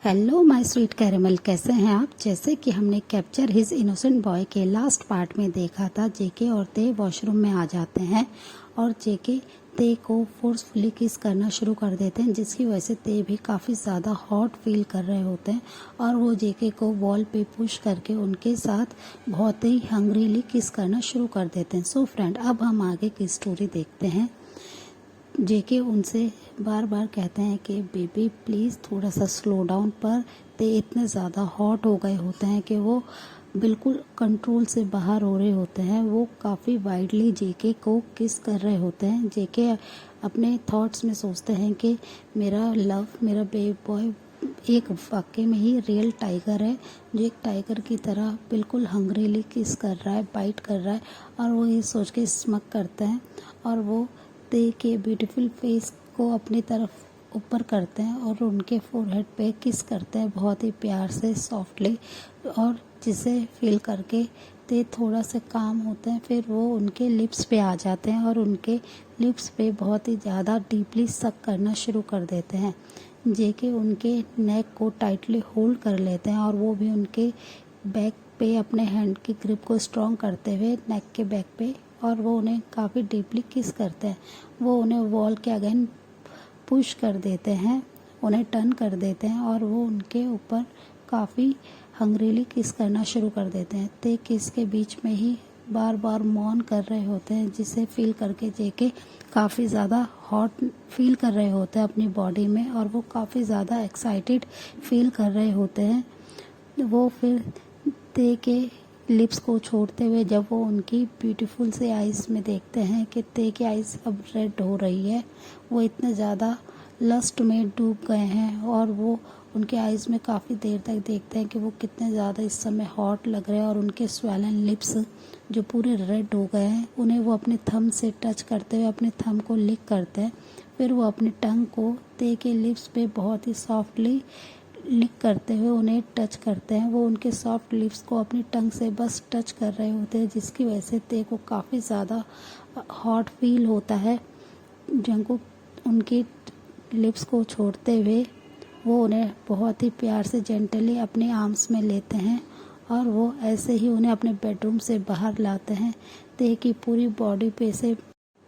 Hello my sweet caramel, कैसे हैं आप। जैसे कि हमने कैप्चर हिज इनोसेंट बॉय के लास्ट पार्ट में देखा था, जेके और ते वॉशरूम में आ जाते हैं और जेके ते को फोर्सफुली किस करना शुरू कर देते हैं, जिसकी वजह से ते भी काफ़ी ज़्यादा हॉट फील कर रहे होते हैं और वो जेके को वॉल पे पुश करके उनके साथ बहुत ही हंग्रीली किस करना शुरू कर देते हैं। सो फ्रेंड, अब हम आगे की स्टोरी देखते हैं। जेके उनसे बार बार कहते हैं कि बेबी प्लीज़ थोड़ा सा स्लो डाउन, पर ते इतने ज़्यादा हॉट हो गए होते हैं कि वो बिल्कुल कंट्रोल से बाहर हो रहे होते हैं। वो काफ़ी वाइडली जेके को किस कर रहे होते हैं। जेके अपने थॉट्स में सोचते हैं कि मेरा लव, मेरा बेबी बॉय एक वाकई में ही रियल टाइगर है, जो एक टाइगर की तरह बिल्कुल हंग्रीली किस कर रहा है, बाइट कर रहा है। और वो ये सोच के स्मक करते हैं और वो ते के ब्यूटीफुल फेस को अपनी तरफ ऊपर करते हैं और उनके फोरहेड पे किस करते हैं बहुत ही प्यार से, सॉफ्टली, और जिसे फील करके ते थोड़ा सा काम होते हैं। फिर वो उनके लिप्स पे आ जाते हैं और उनके लिप्स पे बहुत ही ज़्यादा डीपली सक करना शुरू कर देते हैं। जेके उनके नेक को टाइटली होल्ड कर लेते हैं और वो भी उनके बैक पे अपने हैंड की ग्रिप को स्ट्रॉन्ग करते हुए नेक के बैक पे, और वो उन्हें काफ़ी डीपली किस करते हैं। वो उन्हें वॉल के अगेन पुश कर देते हैं, उन्हें टर्न कर देते हैं और वो उनके ऊपर काफ़ी हंग्रीली किस करना शुरू कर देते हैं। ते किस के बीच में ही बार बार मौन कर रहे होते हैं, जिसे फील करके जेके काफ़ी ज़्यादा हॉट फील कर रहे होते हैं अपनी बॉडी में और वो काफ़ी ज़्यादा एक्साइटेड फील कर रहे होते हैं। वो फिर ते के लिप्स को छोड़ते हुए जब वो उनकी ब्यूटीफुल से आइज़ में देखते हैं कि ते की आइज़ अब रेड हो रही है, वो इतने ज़्यादा लस्ट में डूब गए हैं और वो उनके आइज़ में काफ़ी देर तक देखते हैं कि वो कितने ज़्यादा इस समय हॉट लग रहे हैं और उनके स्वेलन लिप्स जो पूरे रेड हो गए हैं, उन्हें वो अपने थंब से टच करते हुए अपने थंब को लिक करते हैं। फिर वो अपनी टंग को ते के लिप्स पे बहुत ही सॉफ्टली लिक करते हुए उन्हें टच करते हैं। वो उनके सॉफ्ट लिप्स को अपनी टंग से बस टच कर रहे होते हैं, जिसकी वजह से ते को काफ़ी ज़्यादा हॉट फील होता है। जंगकुक उनकी लिप्स को छोड़ते हुए वो उन्हें बहुत ही प्यार से जेंटली अपने आर्म्स में लेते हैं और वो ऐसे ही उन्हें अपने बेडरूम से बाहर लाते हैं। ते की पूरी बॉडी पे से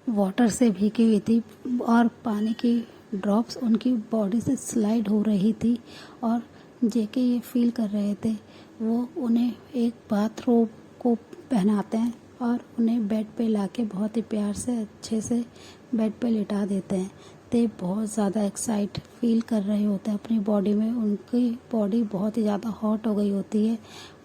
वाटर से भीगी हुई थी और पानी की ड्रॉप्स उनकी बॉडी से स्लाइड हो रही थी और जेके ये फील कर रहे थे। वो उन्हें एक बाथरोब को पहनाते हैं और उन्हें बेड पे लाके बहुत ही प्यार से अच्छे से बेड पे लिटा देते हैं। ते बहुत ज़्यादा एक्साइट फील कर रहे होते हैं अपनी बॉडी में, उनकी बॉडी बहुत ही ज़्यादा हॉट हो गई होती है।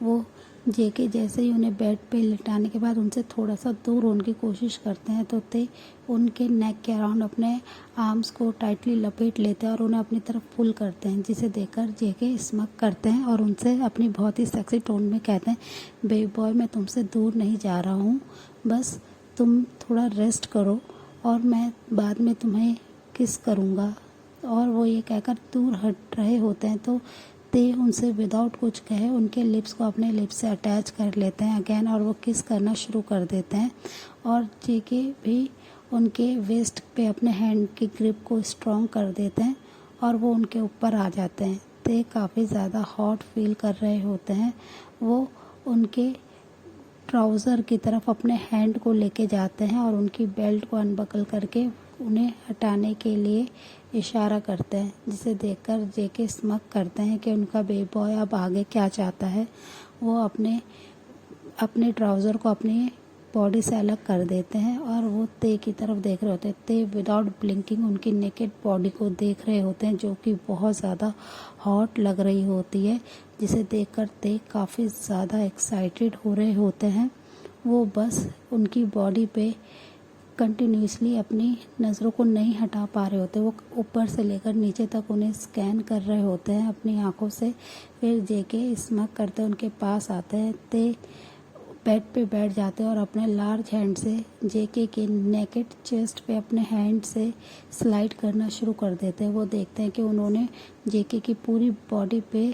वो जेके जैसे ही उन्हें बेड पे लिटाने के बाद उनसे थोड़ा सा दूर होने की कोशिश करते हैं तो ते उनके नेक के अराउंड अपने आर्म्स को टाइटली लपेट लेते हैं और उन्हें अपनी तरफ पुल करते हैं, जिसे देखकर जेके स्मक करते हैं और उनसे अपनी बहुत ही सेक्सी टोन में कहते हैं, बेबी बॉय मैं तुमसे दूर नहीं जा रहा हूँ, बस तुम थोड़ा रेस्ट करो और मैं बाद में तुम्हें किस करूँगा। और वो ये कहकर दूर हट रहे होते हैं तो ते उनसे विदाउट कुछ कहे उनके लिप्स को अपने लिप्स से अटैच कर लेते हैं अगेन और वो किस करना शुरू कर देते हैं। और जेके भी उनके वेस्ट पे अपने हैंड की ग्रिप को स्ट्रॉन्ग कर देते हैं और वो उनके ऊपर आ जाते हैं। ते काफ़ी ज़्यादा हॉट फील कर रहे होते हैं। वो उनके ट्राउज़र की तरफ अपने हैंड को लेके जाते हैं और उनकी बेल्ट को अनबकल करके उन्हें हटाने के लिए इशारा करते हैं, जिसे देखकर जेके स्मक करते हैं कि उनका बेबी बॉय अब आगे क्या चाहता है। वो अपने ट्राउज़र को अपनी बॉडी से अलग कर देते हैं और वो ते की तरफ देख रहे होते हैं। ते विदाउट ब्लिंकिंग उनकी नेकेड बॉडी को देख रहे होते हैं, जो कि बहुत ज़्यादा हॉट लग रही होती है, जिसे देखकर ते काफ़ी ज़्यादा एक्साइटेड हो रहे होते हैं। वो बस उनकी बॉडी पे कंटिन्यूसली अपनी नज़रों को नहीं हटा पा रहे होते। वो ऊपर से लेकर नीचे तक उन्हें स्कैन कर रहे होते हैं अपनी आंखों से। फिर जेके स्मक करते उनके पास आते हैं। ते बेड पे बैठ जाते हैं और अपने लार्ज हैंड से जेके के नेकेड चेस्ट पे अपने हैंड से स्लाइड करना शुरू कर देते हैं। वो देखते हैं कि उन्होंने जेके की पूरी बॉडी पे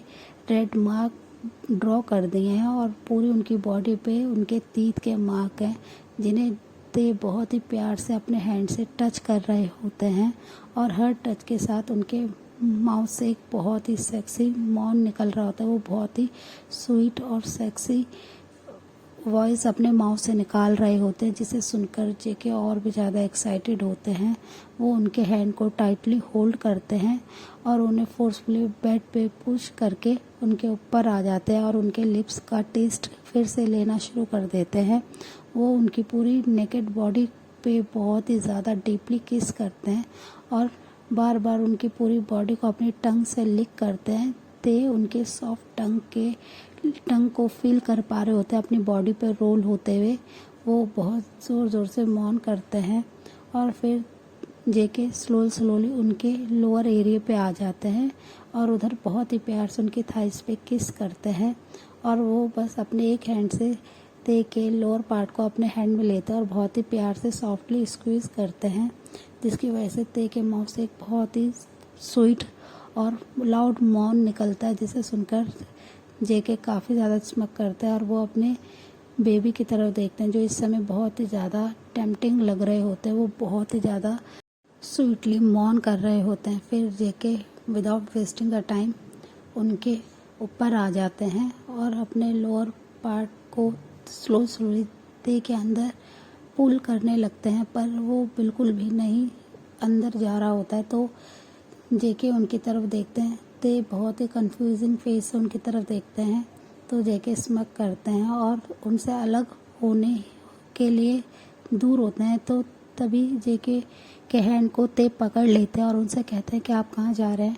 रेड मार्क ड्रॉ कर दिए हैं और पूरी उनकी बॉडी पे उनके तीत के मार्क हैं, जिन्हें ते बहुत ही प्यार से अपने हैंड से टच कर रहे होते हैं और हर टच के साथ उनके माउथ से एक बहुत ही सेक्सी मौन निकल रहा होता है। वो बहुत ही स्वीट और सेक्सी वॉइस अपने माउथ से निकाल रहे होते हैं, जिसे सुनकर जेके और भी ज़्यादा एक्साइटेड होते हैं। वो उनके हैंड को टाइटली होल्ड करते हैं और उन्हें फोर्सफुली बेड पे पुश करके उनके ऊपर आ जाते हैं और उनके लिप्स का टेस्ट फिर से लेना शुरू कर देते हैं। वो उनकी पूरी नेकेड बॉडी पे बहुत ही ज़्यादा डीपली किस करते हैं और बार बार उनकी पूरी बॉडी को अपनी टंग से लिक करते हैं। ते उनके सॉफ्ट टंग को फील कर पा रहे होते हैं अपनी बॉडी पर रोल होते हुए। वो बहुत ज़ोर ज़ोर से मौन करते हैं और फिर जेके स्लोली उनके लोअर एरिया पे आ जाते हैं और उधर बहुत ही प्यार से उनकी थाइस पे किस करते हैं और वो बस अपने एक हैंड से ते के लोअर पार्ट को अपने हैंड में लेते हैं और बहुत ही प्यार से सॉफ्टली स्क्वीज़ करते हैं, जिसकी वजह से ते के माउथ से एक बहुत ही स्वीट और लाउड मौन निकलता है, जिसे सुनकर जेके काफ़ी ज़्यादा चमक करता है और वो अपने बेबी की तरफ देखते हैं जो इस समय बहुत ही ज़्यादा टेम्पटिंग लग रहे होते हैं। वो बहुत ही ज़्यादा स्वीटली मौन कर रहे होते हैं। फिर जेके विदाउट वेस्टिंग द टाइम उनके ऊपर आ जाते हैं और अपने लोअर पार्ट को स्लोली ते के अंदर पुल करने लगते हैं, पर वो बिल्कुल भी नहीं अंदर जा रहा होता है। तो जेके उनकी तरफ देखते हैं, ते बहुत ही कंफ्यूजिंग फेस से उनकी तरफ देखते हैं। तो जेके स्मक करते हैं और उनसे अलग होने के लिए दूर होते हैं। तो तभी जेके के हैंड को ते पकड़ लेते हैं और उनसे कहते हैं कि आप कहाँ जा रहे हैं,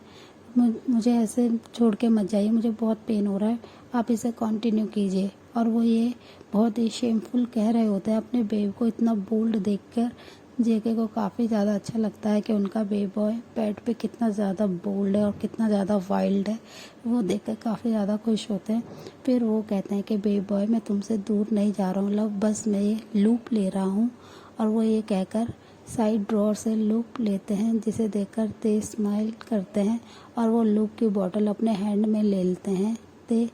मुझे ऐसे छोड़ के मत जाइए, मुझे बहुत पेन हो रहा है, आप इसे कंटिन्यू कीजिए। और वो ये बहुत ही शेमफुल कह रहे होते हैं अपने बेबी को। इतना बोल्ड देखकर जेके को काफ़ी ज़्यादा अच्छा लगता है कि उनका बेबी बॉय बेड पे कितना ज़्यादा बोल्ड है और कितना ज़्यादा वाइल्ड है। वो देखकर काफ़ी ज़्यादा खुश होते हैं। फिर वो कहते हैं कि बेबी बॉय मैं तुमसे दूर नहीं जा रहा हूँ लव, बस मैं ये लूप ले रहा हूँ। और वो ये कहकर साइड ड्रॉअर से लूप लेते हैं, जिसे देखकर ते स्माइल करते हैं और वो लूप की बॉटल अपने हैंड में ले लेते हैं ते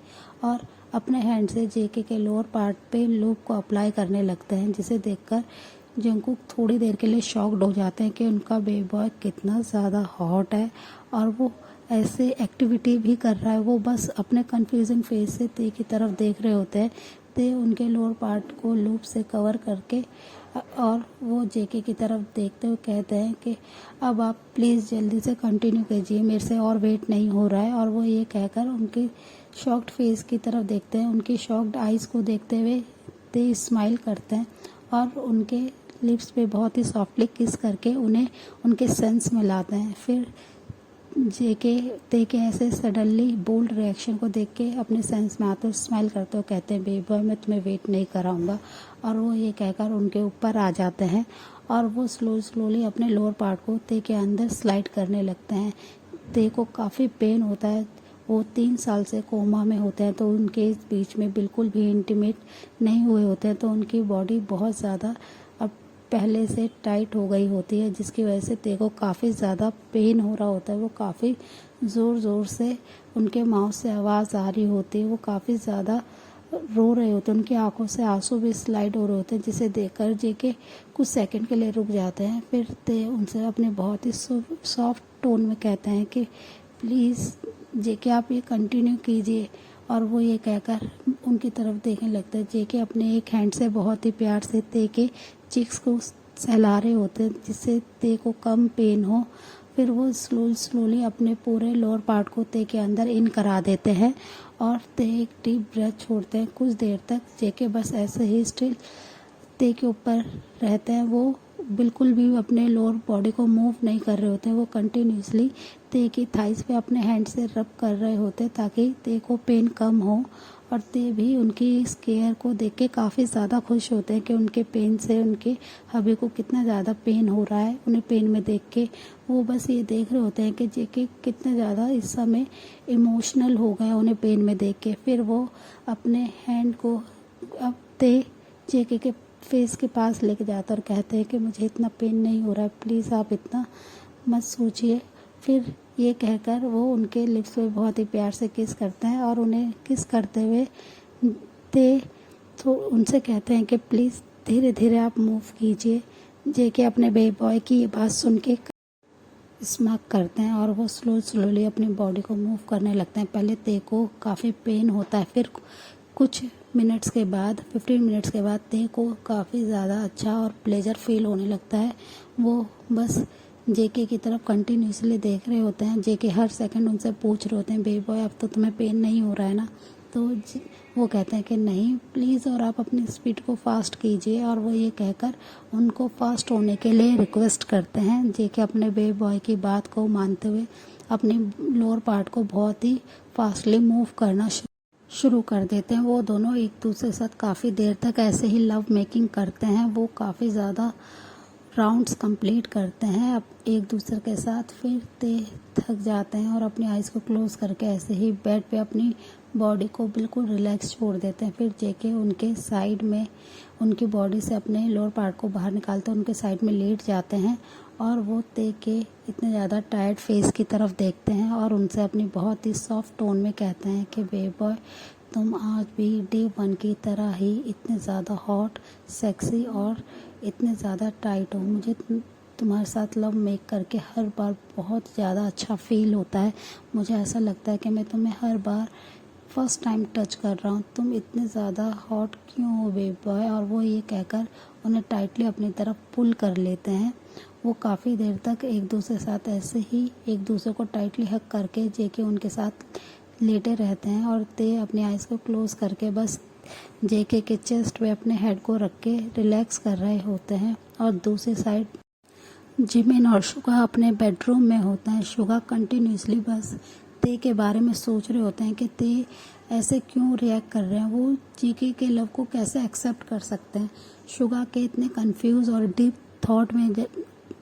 और अपने हैंड से जेके के लोअर पार्ट पे लूप को अप्लाई करने लगते हैं, जिसे देखकर जंगकुक थोड़ी देर के लिए शॉक्ड हो जाते हैं कि उनका बेबी बॉय कितना ज़्यादा हॉट है और वो ऐसे एक्टिविटी भी कर रहा है। वो बस अपने कंफ्यूजिंग फेस से ते की तरफ देख रहे होते हैं। ते उनके लोअर पार्ट को लूप से कवर करके और वो जेके की तरफ देखते हुए कहते हैं कि अब आप प्लीज़ जल्दी से कंटिन्यू कीजिए, मेरे से और वेट नहीं हो रहा है। और वो ये कहकर उनके शॉक्ड फेस की तरफ देखते हैं। उनकी शॉक्ड आइज़ को देखते हुए ते स्माइल करते हैं और उनके लिप्स पे बहुत ही सॉफ्टली किस करके उन्हें उनके सेंस में लाते हैं। फिर जेके ते के ऐसे सडनली बोल्ड रिएक्शन को देख के अपने सेंस में आते स्माइल करते हो कहते हैं बेबी बॉय मैं तुम्हें वेट नहीं कराऊंगा। और वो ये कहकर उनके ऊपर आ जाते हैं और वो स्लोली अपने लोअर पार्ट को ते के अंदर स्लाइड करने लगते हैं। ते को काफ़ी पेन होता है, वो 3 साल से कोमा में होते हैं, तो उनके इस बीच में बिल्कुल भी इंटीमेट नहीं हुए होते हैं। तो उनकी बॉडी बहुत ज़्यादा अब पहले से टाइट हो गई होती है, जिसकी वजह से ते को काफ़ी ज़्यादा पेन हो रहा होता है। वो काफ़ी ज़ोर से उनके माउथ से आवाज़ आ रही होती है, वो काफ़ी ज़्यादा रो रहे होते हैं, उनकी आंखों से आंसू भी स्लाइड हो रहे होते हैं, जिसे देखकर जेके कुछ सेकंड के लिए रुक जाते हैं। फिर ते उनसे अपने बहुत ही सॉफ्ट टोन में कहते हैं कि प्लीज़ जेके आप ये कंटिन्यू कीजिए। और वो ये कहकर उनकी तरफ देखने लगता है। जेके अपने एक हैंड से बहुत ही प्यार से ते के चिक्स को सहला रहे होते हैं, जिससे ते को कम पेन हो। फिर वो स्लोली अपने पूरे लोअर पार्ट को ते के अंदर इन करा देते हैं और ते एक डीप ब्रेथ छोड़ते हैं। कुछ देर तक जेके बस ऐसे ही स्टिल ते के ऊपर रहते हैं। वो बिल्कुल भी अपने लोअर बॉडी को मूव नहीं कर रहे होते हैं। वो कंटिन्यूसली ते की थाइस पे अपने हैंड से रब कर रहे होते हैं ताकि ते को पेन कम हो। और ते भी उनकी इस केयर को देख के काफ़ी ज़्यादा खुश होते हैं कि उनके पेन से उनके हबी को कितना ज़्यादा पेन हो रहा है। उन्हें पेन में देख के वो बस ये देख रहे होते हैं कि जेके कितने ज़्यादा इस समय इमोशनल हो गए उन्हें पेन में देख के। फिर वो अपने हैंड को अब ते जेके के फेस के पास लेके जाता और कहते हैं कि मुझे इतना पेन नहीं हो रहा है, प्लीज़ आप इतना मत सोचिए। फिर ये कहकर वो उनके लिप्स पे बहुत ही प्यार से किस करते हैं और उन्हें किस करते हुए ते तो उनसे कहते हैं कि प्लीज़ धीरे धीरे आप मूव कीजिए। जेके अपने बेबी बॉय की ये बात सुन के स्मैक करते हैं और वो स्लोली अपनी बॉडी को मूव करने लगते हैं। पहले ते को काफ़ी पेन होता है, फिर कुछ मिनट्स के बाद 15 मिनट्स के बाद ते को काफ़ी ज़्यादा अच्छा और प्लेजर फील होने लगता है। वो बस जेके की तरफ कंटिन्यूसली देख रहे होते हैं। जेके हर सेकंड उनसे पूछ रहे होते हैं, बेबी बॉय अब तो तुम्हें पेन नहीं हो रहा है ना? तो वो कहते हैं कि नहीं प्लीज़, और आप अपनी स्पीड को फास्ट कीजिए। और वो ये कहकर उनको फास्ट होने के लिए रिक्वेस्ट करते हैं। जेके अपने बेबी बॉय की बात को मानते हुए अपनी लोअर पार्ट को बहुत ही फास्टली मूव करना शुरू कर देते हैं। वो दोनों एक दूसरे के साथ काफ़ी देर तक ऐसे ही लव मेकिंग करते हैं। वो काफ़ी ज़्यादा राउंड्स कंप्लीट करते हैं अब एक दूसरे के साथ। फिर ते थक जाते हैं और अपनी आइज़ को क्लोज करके ऐसे ही बेड पे अपनी बॉडी को बिल्कुल रिलैक्स छोड़ देते हैं। फिर जेके उनके साइड में उनकी बॉडी से अपने लोअर पार्ट को बाहर निकालते हैं, उनके साइड में लेट जाते हैं और वो ते के इतने ज़्यादा टायर्ड फेस की तरफ देखते हैं और उनसे अपनी बहुत ही सॉफ्ट टोन में कहते हैं कि बेबी बॉय तुम आज भी डे 1 की तरह ही इतने ज़्यादा हॉट, सेक्सी और इतने ज़्यादा टाइट हो। मुझे तुम्हारे साथ लव मेक करके हर बार बहुत ज़्यादा अच्छा फील होता है। मुझे ऐसा लगता है कि मैं तुम्हें हर बार फर्स्ट टाइम टच कर रहा हूँ। तुम इतने ज़्यादा हॉट क्यों हो बेबी बॉय? और वो ये कहकर उन्हें टाइटली अपनी तरफ पुल कर लेते हैं। वो काफ़ी देर तक एक दूसरे के साथ ऐसे ही एक दूसरे को टाइटली हग करके जेके उनके साथ लेटे रहते हैं और ते अपनी आइज़ को क्लोज करके बस जेके के चेस्ट पे अपने हेड को रख के रिलैक्स कर रहे होते हैं। और दूसरी साइड जिमिन और शुगा अपने बेडरूम में होते हैं। शुगा कंटिन्यूसली बस ते के बारे में सोच रहे होते हैं कि ते ऐसे क्यों रिएक्ट कर रहे हैं, वो जेके के लव को कैसे एक्सेप्ट कर सकते हैं। शुगा के इतने कंफ्यूज और डीप थॉट में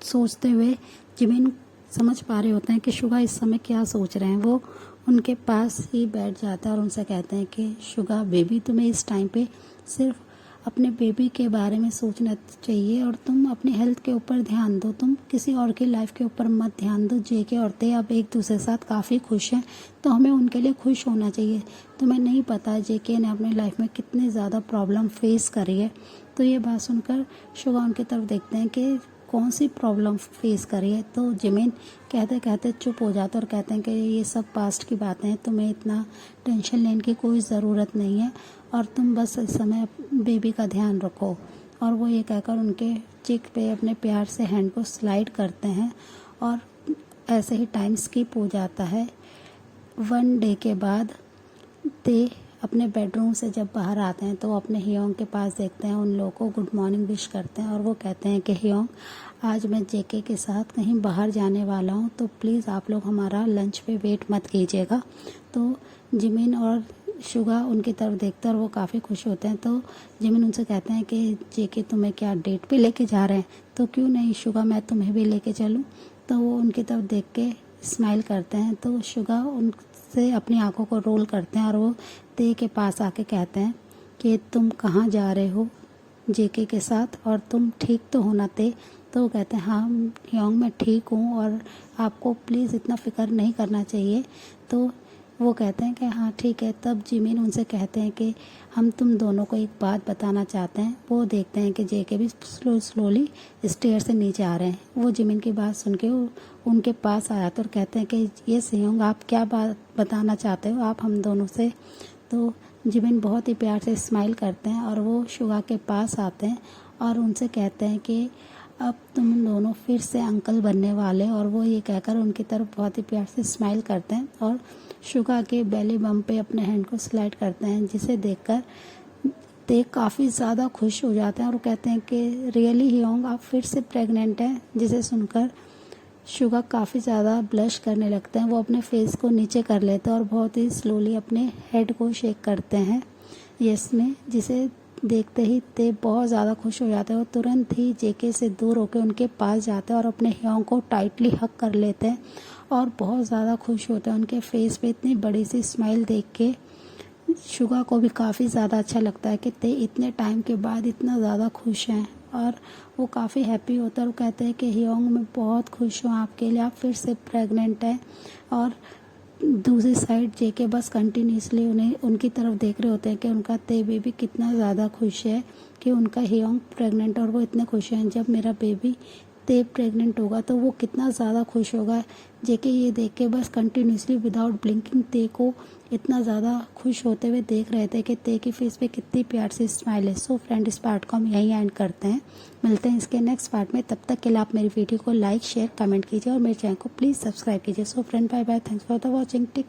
सोचते हुए जिमिन समझ पा रहे होते हैं कि शुगा इस समय क्या सोच रहे हैं। वो उनके पास ही बैठ जाता है और उनसे कहते हैं कि शुगा बेबी, तुम्हें इस टाइम पे सिर्फ अपने बेबी के बारे में सोचना चाहिए और तुम अपनी हेल्थ के ऊपर ध्यान दो, तुम किसी और की लाइफ के ऊपर मत ध्यान दो। जेके और ते अब एक दूसरे के साथ काफ़ी खुश हैं, तो हमें उनके लिए खुश होना चाहिए। तुम्हें नहीं पता जेके ने अपनी लाइफ में कितनी ज़्यादा प्रॉब्लम फेस करी है। तो ये बात सुनकर शुगा उनकी तरफ देखते हैं कि कौन सी प्रॉब्लम फेस करी है। तो जिमिन कहते कहते चुप हो जाते और कहते हैं कि ये सब पास्ट की बातें हैं, तुम्हें इतना टेंशन लेने की कोई ज़रूरत नहीं है और तुम बस इस समय बेबी का ध्यान रखो। और वो ये कहकर उनके चिक पे अपने प्यार से हैंड को स्लाइड करते हैं और ऐसे ही टाइम स्किप हो जाता है। 1 डे के बाद ते अपने बेडरूम से जब बाहर आते हैं तो वो अपने हियोंग के पास देखते हैं, उन लोगों को गुड मॉर्निंग विश करते हैं और वो कहते हैं कि हियोंग आज मैं जेके के साथ कहीं बाहर जाने वाला हूँ, तो प्लीज़ आप लोग हमारा लंच पे वेट मत कीजिएगा। तो जिमिन और शुगा उनकी तरफ देखते हैं और वो काफ़ी खुश होते हैं। तो जिमिन उनसे कहते हैं कि जेके तुम्हें क्या डेट पे लेके जा रहे हैं? तो क्यों नहीं शुगा, मैं तुम्हें भी लेके चलूँ। तो वो उनकी तरफ देख के स्माइल करते हैं। तो शुगा उनसे अपनी आंखों को रोल करते हैं और वो ते के पास आके कहते हैं कि तुम कहाँ जा रहे हो जेके के साथ और तुम ठीक तो हो ना ते? तो वो कहते हैं हाँ हियोंग मैं ठीक हूँ और आपको प्लीज़ इतना फ़िक्र नहीं करना चाहिए। तो वो कहते हैं कि हाँ ठीक है। तब जिमिन उनसे कहते हैं कि हम तुम दोनों को एक बात बताना चाहते हैं। वो देखते हैं कि जेके भी स्लोली स्टेयर से नीचे आ रहे हैं। वो जिमिन की बात सुन के उनके पास आ जाते और कहते हैं कि ये हियोंग आप क्या बात बताना चाहते हो आप हम दोनों से? तो जिमिन बहुत ही प्यार से स्माइल करते हैं और वो शुगा के पास आते हैं और उनसे कहते हैं कि अब तुम दोनों फिर से अंकल बनने वाले। और वो ये कहकर उनकी तरफ बहुत ही प्यार से स्माइल करते हैं और शुगा के बेली बम पे अपने हैंड को स्लाइड करते हैं, जिसे देखकर ते काफ़ी ज़्यादा खुश हो जाते हैं और कहते हैं कि रियली हियोंग आप फिर से प्रेग्नेंट हैं। जिसे सुनकर शुगा काफ़ी ज़्यादा ब्लश करने लगते हैं। वो अपने फेस को नीचे कर लेते हैं और बहुत ही स्लोली अपने हेड को शेक करते हैं यस में, जिसे देखते ही ते बहुत ज़्यादा खुश हो जाते हैं और तुरंत ही जेके से दूर होकर उनके पास जाते हैं और अपने हियोंग को टाइटली हग कर लेते हैं और बहुत ज़्यादा खुश होते हैं। उनके फेस पे इतनी बड़ी सी स्माइल देख के शुगा को भी काफ़ी ज़्यादा अच्छा लगता है कि ते इतने टाइम के बाद इतना ज़्यादा खुश हैं और वो काफ़ी हैप्पी होता है और कहते हैं कि हियोंग मैं बहुत खुश हूँ आपके लिए, आप फिर से प्रेग्नेंट हैं। और दूसरी साइड जेके बस कंटिन्यूसली उन्हें उनकी तरफ देख रहे होते हैं कि उनका ते बेबी कितना ज़्यादा खुश है कि उनका हियोंग प्रेग्नेंट और वो इतने खुश हैं। जब मेरा बेबी ते प्रेग्नेंट होगा तो वो कितना ज़्यादा खुश होगा। जेके ये देख के बस कंटिन्यूसली विदाउट ब्लिंकिंग ते को इतना ज़्यादा खुश होते हुए देख रहे थे कि ते की फेस पे कितनी प्यार से स्माइल है। सो फ्रेंड, इस पार्ट को हम यहीं एंड करते हैं, मिलते हैं इसके नेक्स्ट पार्ट में। तब तक के लिए आप मेरी वीडियो को लाइक शेयर कमेंट कीजिए और मेरे चैनल को प्लीज़ सब्सक्राइब कीजिए। So friend, bye bye, thanks for the watching, take care.